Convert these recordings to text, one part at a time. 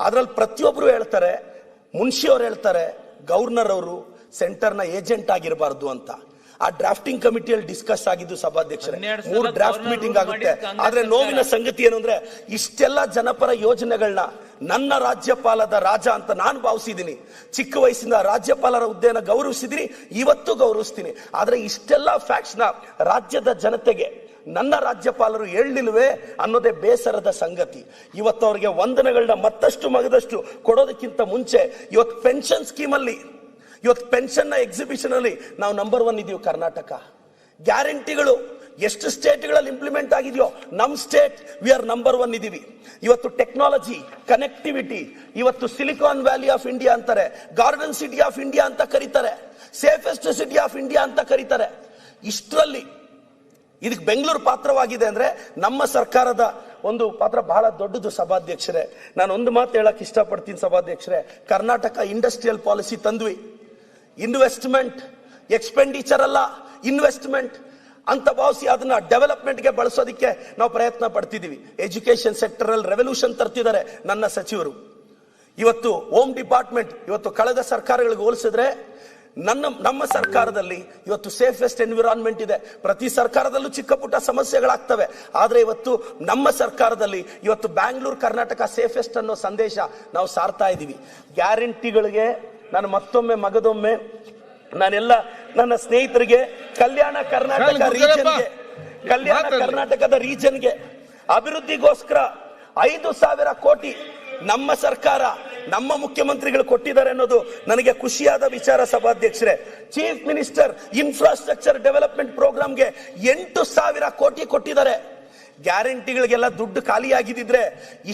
ಅದ್ರಲ್ಲಿ ಪ್ರತಿಯೊಬ್ರು ಹೇಳ್ತಾರೆ, ಮುನ್ಷಿ ಅವ್ರು ಹೇಳ್ತಾರೆ, ಗವರ್ನರ್ ಅವರು ಸೆಂಟರ್ನ ಏಜೆಂಟ್ ಆಗಿರಬಾರ್ದು ಅಂತ. ಆ ಡ್ರಾಫ್ಟಿಂಗ್ ಕಮಿಟಿಯಲ್ಲಿ ಡಿಸ್ಕಸ್ ಆಗಿದ್ದು ಸಭಾಧ್ಯಕ್ಷರೇ, 3 ಡ್ರಾಫ್ಟ್ ಮೀಟಿಂಗ್ ಆಗುತ್ತೆ. ಆದ್ರೆ ನೋವಿನ ಸಂಗತಿ ಏನು ಅಂದ್ರೆ, ಇಷ್ಟೆಲ್ಲ ಜನಪರ ಯೋಜನೆಗಳನ್ನ ನನ್ನ ರಾಜ್ಯಪಾಲದ ರಾಜ ಅಂತ ನಾನು ಭಾವಿಸಿದ್ದೀನಿ. ಚಿಕ್ಕ ವಯಸ್ಸಿಂದ ರಾಜ್ಯಪಾಲರ ಹುದ್ದೆಯನ್ನು ಗೌರವಿಸಿದ್ದೀನಿ, ಇವತ್ತು ಗೌರವಿಸ್ತೀನಿ. ಆದ್ರೆ ಇಷ್ಟೆಲ್ಲ ಫ್ಯಾಕ್ಟ್ಸ್ ನ ರಾಜ್ಯದ ಜನತೆಗೆ ನನ್ನ ರಾಜ್ಯಪಾಲರು ಹೇಳಲಿಲ್ವೇ ಅನ್ನೋದೇ ಬೇಸರದ ಸಂಗತಿ. ಇವತ್ತು ಅವರಿಗೆ ವಂದನೆಗಳನ್ನ ಮತ್ತಷ್ಟು ಮಗದಷ್ಟು ಕೊಡೋದಕ್ಕಿಂತ ಮುಂಚೆ ಇವತ್ತು ಪೆನ್ಷನ್ ಸ್ಕೀಮ್ ಅಲ್ಲಿ, ಇವತ್ತು ಪೆನ್ಷನ್ ನ ಎಕ್ಸಿಬಿಷನ್ ಅಲ್ಲಿ ನಾವು ನಂಬರ್ 1 ಇದೀವಿ ಕರ್ನಾಟಕ. ಗ್ಯಾರಂಟಿಗಳು ಎಷ್ಟು ಸ್ಟೇಟ್ಗಳಲ್ಲಿ ಇಂಪ್ಲಿಮೆಂಟ್ ಆಗಿದೆಯೋ ನಮ್ಮ ಸ್ಟೇಟ್ ವಿ ಆರ್ ನಂಬರ್ 1 ಇದೀವಿ. ಇವತ್ತು ಟೆಕ್ನಾಲಜಿ, ಕನೆಕ್ಟಿವಿಟಿ, ಇವತ್ತು ಸಿಲಿಕಾನ್ ವ್ಯಾಲಿ ಆಫ್ ಇಂಡಿಯಾ ಅಂತಾರೆ, ಗಾರ್ಡನ್ ಸಿಟಿ ಆಫ್ ಇಂಡಿಯಾ ಅಂತ ಕರೀತಾರೆ, ಸೇಫೆಸ್ಟ್ ಸಿಟಿ ಆಫ್ ಇಂಡಿಯಾ ಅಂತ ಕರೀತಾರೆ. ಇಷ್ಟರಲ್ಲಿ ಇದಕ್ಕೆ ಬೆಂಗಳೂರು ಪಾತ್ರವಾಗಿದೆ ಅಂದ್ರೆ ನಮ್ಮ ಸರ್ಕಾರದ ಒಂದು ಪಾತ್ರ ಬಹಳ ದೊಡ್ಡದು ಸಭಾಧ್ಯಕ್ಷರೇ. ನಾನು ಒಂದು ಮಾತು ಹೇಳಕ್ ಇಷ್ಟಪಡ್ತೀನಿ ಸಭಾಧ್ಯಕ್ಷರೇ, ಕರ್ನಾಟಕ ಇಂಡಸ್ಟ್ರಿಯಲ್ ಪಾಲಿಸಿ ತಂದ್ವಿ. ಇನ್ವೆಸ್ಟ್ಮೆಂಟ್, ಎಕ್ಸ್ಪೆಂಡಿಚರ್ ಅಲ್ಲ, ಇನ್ವೆಸ್ಟ್ಮೆಂಟ್ ಅಂತ ಭಾವಿಸಿ ಅದನ್ನ ಡೆವಲಪ್ಮೆಂಟ್ಗೆ ಬಳಸೋದಕ್ಕೆ ನಾವು ಪ್ರಯತ್ನ ಪಡ್ತಿದೀವಿ. ಎಜುಕೇಶನ್ ಸೆಕ್ಟರ್ ಅಲ್ಲಿ ರೆವಲ್ಯೂಷನ್ ತರ್ತಿದ್ದಾರೆ ನನ್ನ ಸಚಿವರು. ಇವತ್ತು ಹೋಮ್ ಡಿಪಾರ್ಟ್ಮೆಂಟ್ ಇವತ್ತು ಕಳೆದ ಸರ್ಕಾರಗಳಿಗೆ ಹೋಲಿಸಿದ್ರೆ ನಮ್ಮ ಸರ್ಕಾರದಲ್ಲಿ ಇವತ್ತು ಸೇಫೆಸ್ಟ್ ಎನ್ವಿರಾನ್ಮೆಂಟ್ ಇದೆ. ಪ್ರತಿ ಸರ್ಕಾರದಲ್ಲೂ ಚಿಕ್ಕ ಪುಟ್ಟ ಸಮಸ್ಯೆಗಳಾಗ್ತವೆ, ಆದ್ರೆ ಇವತ್ತು ನಮ್ಮ ಸರ್ಕಾರದಲ್ಲಿ ಇವತ್ತು ಬ್ಯಾಂಗ್ಳೂರ್ ಕರ್ನಾಟಕ ಸೇಫೆಸ್ಟ್ ಅನ್ನೋ ಸಂದೇಶ ನಾವು ಸಾರ್ತಾ ಇದ್ದೀವಿ. ಗ್ಯಾರಂಟಿಗಳಿಗೆ ನಾನು ಮತ್ತೊಮ್ಮೆ ಮಗದೊಮ್ಮೆ ನಾನೆಲ್ಲ ನನ್ನ ಸ್ನೇಹಿತರಿಗೆ ಕಲ್ಯಾಣ ಕರ್ನಾಟಕದ ರೀಜನ್ಗೆ ಅಭಿವೃದ್ಧಿಗೋಸ್ಕರ 5,000 ಕೋಟಿ ನಮ್ಮ ಸರ್ಕಾರ, ನಮ್ಮ ಮುಖ್ಯಮಂತ್ರಿಗಳು ಕೊಟ್ಟಿದ್ದಾರೆ ಅನ್ನೋದು ನನಗೆ ಖುಷಿಯಾದ ವಿಚಾರ ಸಭಾಧ್ಯಕ್ಷರೇ. ಚೀಫ್ ಮಿನಿಸ್ಟರ್ ಇನ್ಫ್ರಾಸ್ಟ್ರಕ್ಚರ್ ಡೆವಲಪ್ಮೆಂಟ್ ಪ್ರೋಗ್ರಾಮ್ಗೆ 8,000 ಕೋಟಿ ಕೊಟ್ಟಿದ್ದಾರೆ. ಗ್ಯಾರಂಟಿಗಳಿಗೆಲ್ಲ ದುಡ್ಡು ಖಾಲಿಯಾಗಿದ್ದಿದ್ರೆ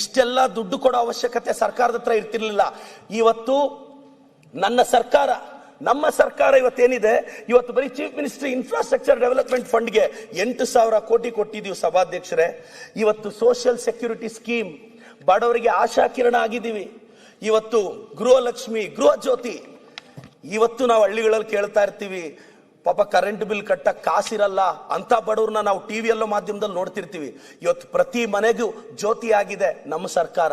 ಇಷ್ಟೆಲ್ಲ ದುಡ್ಡು ಕೊಡೋ ಅವಶ್ಯಕತೆ ಸರ್ಕಾರದ ಹತ್ರ ಇರ್ತಿರ್ಲಿಲ್ಲ. ಇವತ್ತು ನಮ್ಮ ಸರ್ಕಾರ ಇವತ್ತೇನಿದೆ, ಇವತ್ತು ಬರೀ ಚೀಫ್ ಮಿನಿಸ್ಟರ್ ಇನ್ಫ್ರಾಸ್ಟ್ರಕ್ಚರ್ ಡೆವಲಪ್ಮೆಂಟ್ ಫಂಡ್ಗೆ 8,000 ಕೋಟಿ ಕೊಟ್ಟಿದ್ದೀವಿ ಸಭಾಧ್ಯಕ್ಷರೇ. ಇವತ್ತು ಸೋಷಿಯಲ್ ಸೆಕ್ಯೂರಿಟಿ ಸ್ಕೀಮ್, ಬಡವರಿಗೆ ಆಶಾಕಿರಣ ಆಗಿದ್ದೀವಿ. ಇವತ್ತು ಗೃಹಲಕ್ಷ್ಮಿ, ಗೃಹ ಜ್ಯೋತಿ, ಇವತ್ತು ನಾವು ಹಳ್ಳಿಗಳಲ್ಲಿ ಕೇಳ್ತಾ ಇರ್ತೀವಿ, ಪಾಪ ಕರೆಂಟ್ ಬಿಲ್ ಕಟ್ಟಕ್ ಕಾಸಿರಲ್ಲ ಅಂತ ಬಡವ್ರನ್ನ ನಾವು ಟಿವಿಯಲ್ಲೋ ಮಾಧ್ಯಮದಲ್ಲಿ ನೋಡ್ತಿರ್ತೀವಿ. ಇವತ್ತು ಪ್ರತಿ ಮನೆಗೂ ಜ್ಯೋತಿ ಆಗಿದೆ ನಮ್ಮ ಸರ್ಕಾರ.